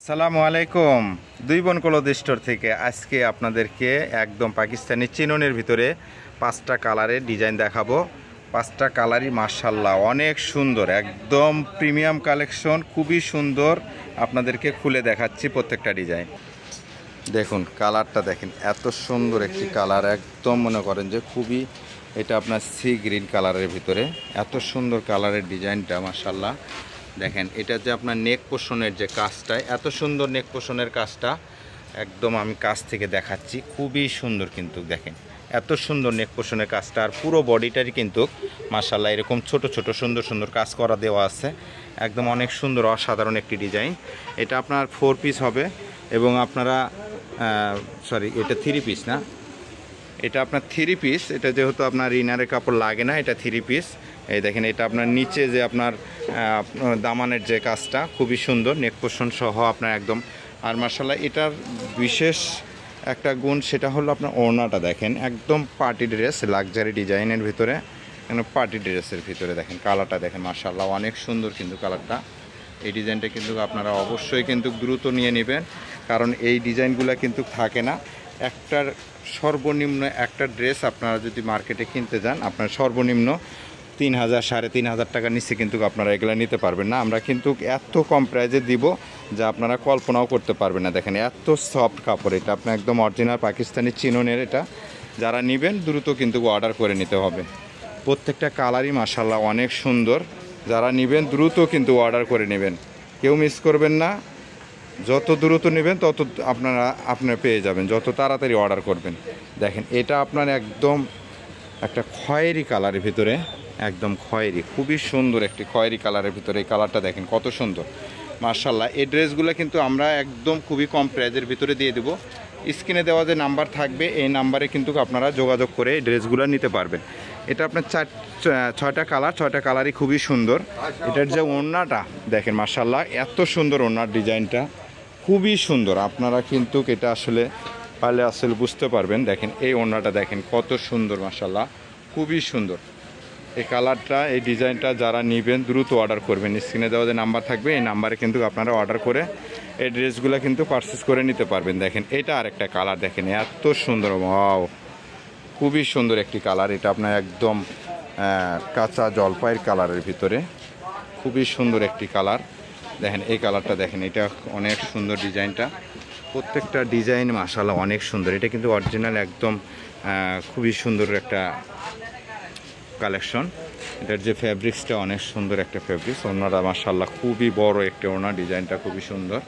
আসসালামু আলাইকুম। দুই বোন ক্লথ স্টোর থেকে আজকে আপনাদেরকে একদম পাকিস্তানি চিননের ভিতরে 5টা কালারের ডিজাইন দেখাবো। 5টা কালারই মাশাআল্লাহ অনেক সুন্দর, একদম প্রিমিয়াম কালেকশন, খুবই সুন্দর। আপনাদেরকে খুলে দেখাচ্ছি প্রত্যেকটা ডিজাইন। দেখুন কালারটা দেখেন, এত সুন্দর একটি কালার, একদম মনে করেন যে খুবই, এটা আপনার সি গ্রিন কালারের ভিতরে এত সুন্দর কালারের ডিজাইনটা মাশাআল্লাহ। দেখেন এটা যে আপনার নেক পোষণের যে কাজটা, এত সুন্দর নেক পোষণের কাজটা, একদম আমি কাছ থেকে দেখাচ্ছি, খুবই সুন্দর। কিন্তু দেখেন এত সুন্দর নেক পোষণের কাজটা, আর পুরো বডিটারই কিন্তু মাশাআল্লাহ এরকম ছোট ছোট সুন্দর সুন্দর কাজ করা দেওয়া আছে, একদম অনেক সুন্দর অসাধারণ একটি ডিজাইন। এটা আপনার 4 পিস হবে এবং আপনারা সরি এটা 3 পিস না, এটা আপনার 3 পিস। এটা যেহেতু আপনার ইনারের কাপড় লাগে না, এটা 3 পিস। এই দেখেন এটা আপনার নিচে যে আপনার দামানের যে কাজটা খুবই সুন্দর, নেক পোষণ সহ আপনার একদম। আর মাশাআল্লাহ এটার বিশেষ একটা গুণ, সেটা হলো আপনার ওড়নাটা দেখেন, একদম পার্টি ড্রেস লাক্সারি ডিজাইনের ভিতরে, পার্টি ড্রেসের ভিতরে দেখেন কালারটা দেখেন মাশাআল্লাহ অনেক সুন্দর। কিন্তু কালারটা, এই ডিজাইনটা কিন্তু আপনারা অবশ্যই কিন্তু দ্রুত নিয়ে নেবেন, কারণ এই ডিজাইনগুলো কিন্তু থাকে না। একটার সর্বনিম্ন একটা ড্রেস আপনারা যদি মার্কেটে কিনতে যান, আপনার সর্বনিম্ন 3000 3500 টাকার নিচে কিন্তু আপনারা এগুলো নিতে পারবেন না। আমরা কিন্তু এত কম প্রাইজে দিব যা আপনারা কল্পনাও করতে পারবেন না। দেখেন এত সফট কাপড়, এটা আপনার একদম অরিজিনাল পাকিস্তানি চিননের। এটা যারা নেবেন দ্রুত কিন্তু অর্ডার করে নিতে হবে। প্রত্যেকটা কালারই মাশাআল্লাহ অনেক সুন্দর। যারা নেবেন দ্রুত কিন্তু অর্ডার করে নেবেন, কেউ মিস করবেন না। যত দ্রুত নেবেন তত আপনারা পেয়ে যাবেন, যত তাড়াতাড়ি অর্ডার করবেন। দেখেন এটা আপনার একদম একটা খয়েরি কালারের ভিতরে, একদম খয়েরি, খুবই সুন্দর একটি খয়েরি কালারের ভিতরে। এই কালারটা দেখেন কত সুন্দর মাশাআল্লাহ। এই ড্রেসগুলো কিন্তু আমরা একদম খুবই কম প্রাইজের ভিতরে দিয়ে দেবো। স্ক্রিনে দেওয়া যে নাম্বার থাকবে, এই নাম্বারে কিন্তু আপনারা যোগাযোগ করে এই ড্রেসগুলো নিতে পারবেন। এটা আপনার 6টা কালার, 6টা কালারই খুবই সুন্দর। এটার যে ওড়নাটা দেখেন মাশাআল্লাহ এত সুন্দর, ওড়নার ডিজাইনটা খুবই সুন্দর। আপনারা কিন্তু এটা আসলে পারলে আসলে বুঝতে পারবেন। দেখেন এই ওড়নাটা দেখেন কত সুন্দর মাশাআল্লাহ, খুবই সুন্দর এই কালারটা। এই ডিজাইনটা যারা নেবেন দ্রুত অর্ডার করবেন। স্ক্রিনে দেওয়া যে নাম্বার থাকবে, এই নাম্বারে কিন্তু আপনারা অর্ডার করে এই ড্রেসগুলো কিন্তু পারচেস করে নিতে পারবেন। দেখেন এটা আরেকটা কালার, দেখেন এত সুন্দর, ওয়াও খুবই সুন্দর একটি কালার। এটা আপনার একদম কাঁচা জলপাইয়ের কালারের ভিতরে, খুবই সুন্দর একটি কালার। দেখেন এই কালারটা দেখেন, এটা অনেক সুন্দর ডিজাইনটা। প্রত্যেকটা ডিজাইন মাশাআল্লাহ অনেক সুন্দর। এটা কিন্তু অরিজিনাল একদম খুবই সুন্দর একটা কালেকশন। এটার যে ফ্যাব্রিক্সটা অনেক সুন্দর একটা ফ্যাব্রিক্স। ওড়নাটা মাশাআল্লাহ খুবই বড় একটা ওড়না, ডিজাইনটা খুবই সুন্দর।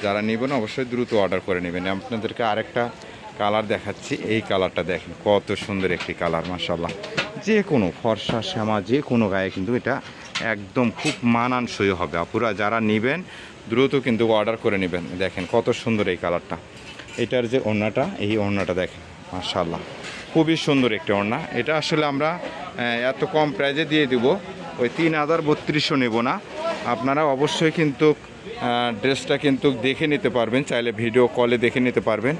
যারা নেবেন অবশ্যই দ্রুত অর্ডার করে নেবেন। আপনাদেরকে আরেকটা কালার দেখাচ্ছি, এই কালারটা দেখেন কত সুন্দর একটি কালার মাশাআল্লাহ। যে কোনো ফর্সা শ্যামা যে কোনো গায়ে কিন্তু এটা একদম খুব মানানসই হবে। আপুরা যারা নেবেন দ্রুত কিন্তু অর্ডার করে নেবেন। দেখেন কত সুন্দর এই কালারটা। এটার যে ওড়নাটা, এই ওড়নাটা দেখেন মাশাআল্লাহ খুবই সুন্দর একটি ওড়না। এটা আসলে আমরা এত কম প্রাইজে দিয়ে দিব, ওই 3000-3200 নেব না। আপনারা অবশ্যই কিন্তু ড্রেসটা কিন্তু দেখে নিতে পারবেন, চাইলে ভিডিও কলে দেখে নিতে পারবেন।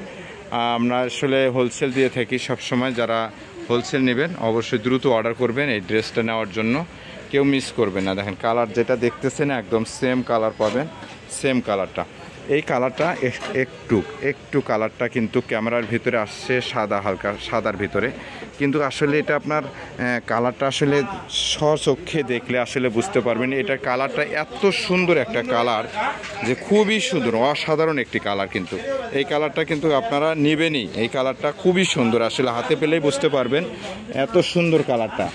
আমরা আসলে হোলসেল দিয়ে থাকি সবসময়। যারা হোলসেল নেবেন অবশ্যই দ্রুত অর্ডার করবেন এই ড্রেসটা নেওয়ার জন্য, কেউ মিস করবেন না। দেখেন কালার যেটা দেখতেছেন একদম সেম কালার পাবেন, সেম কালারটা। এই কালারটা একটু কালারটা কিন্তু ক্যামেরার ভিতরে আসছে সাদা, হালকা সাদার ভিতরে, কিন্তু আসলে এটা আপনার কালারটা আসলে স্বচক্ষে দেখলে আসলে বুঝতে পারবেন। এটার কালারটা এত সুন্দর একটা কালার যে খুবই সুন্দর, অসাধারণ একটি কালার। কিন্তু এই কালারটা কিন্তু আপনারা নেবেনই, এই কালারটা খুবই সুন্দর, আসলে হাতে পেলেই বুঝতে পারবেন এত সুন্দর কালারটা।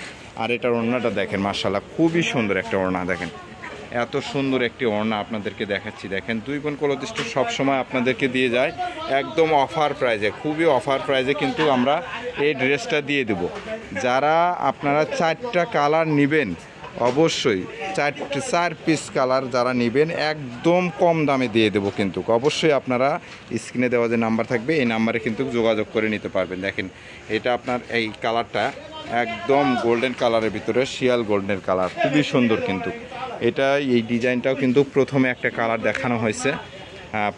আর এটার ওড়নাটা দেখেন মাশাআল্লাহ খুবই সুন্দর একটা ওড়না। দেখেন এত সুন্দর একটি ওড়না আপনাদেরকে দেখাচ্ছি। দেখেন দুই বোন ক্লথ স্টোর সবসময় আপনাদেরকে দিয়ে যায় একদম অফার প্রাইজে, খুবই অফার প্রাইজে কিন্তু আমরা এই ড্রেসটা দিয়ে দেব। যারা আপনারা 4টা কালার নেবেন অবশ্যই 4 পিস কালার যারা নেবেন একদম কম দামে দিয়ে দেবো। কিন্তু অবশ্যই আপনারা স্ক্রিনে দেওয়া যে নাম্বার থাকবে, এই নাম্বারে কিন্তু যোগাযোগ করে নিতে পারবেন। দেখেন এটা আপনার এই কালারটা একদম গোল্ডেন কালারের ভিতরে, শিয়াল গোল্ডেন কালার, খুবই সুন্দর। কিন্তু এটা এই ডিজাইনটাও কিন্তু প্রথমে একটা কালার দেখানো হয়েছে,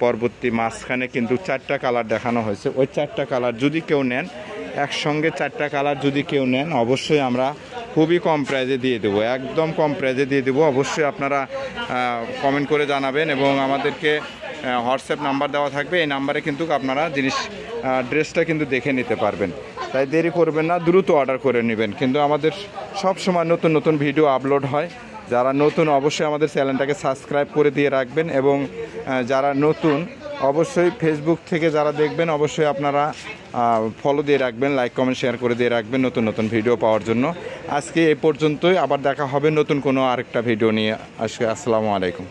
পরবর্তী মাঝখানে কিন্তু 4টা কালার দেখানো হয়েছে। ওই 4টা কালার যদি কেউ নেন, একসঙ্গে 4টা কালার যদি কেউ নেন অবশ্যই আমরা খুবই কম প্রাইজে দিয়ে দেবো, একদম কম প্রাইজে দিয়ে দেবো। অবশ্যই আপনারা কমেন্ট করে জানাবেন এবং আমাদেরকে হোয়াটসঅ্যাপ নাম্বার দেওয়া থাকবে, এই নাম্বারে কিন্তু আপনারা ড্রেসটা কিন্তু দেখে নিতে পারবেন। তাই দেরি করবেন না, দ্রুত অর্ডার করে নেবেন। কিন্তু আমাদের সব সময় নতুন নতুন ভিডিও আপলোড হয়। যারা নতুন অবশ্যই আমাদের চ্যানেলটাকে সাবস্ক্রাইব করে দিয়ে রাখবেন, এবং যারা নতুন অবশ্যই ফেসবুক থেকে যারা দেখবেন অবশ্যই আপনারা ফলো দিয়ে রাখবেন, লাইক কমেন্ট শেয়ার করে দিয়ে রাখবেন নতুন নতুন ভিডিও পাওয়ার জন্য। আজকে এই পর্যন্তই, আবার দেখা হবে নতুন কোনো আরেকটা ভিডিও নিয়ে। আজকে আসসালামু আলাইকুম।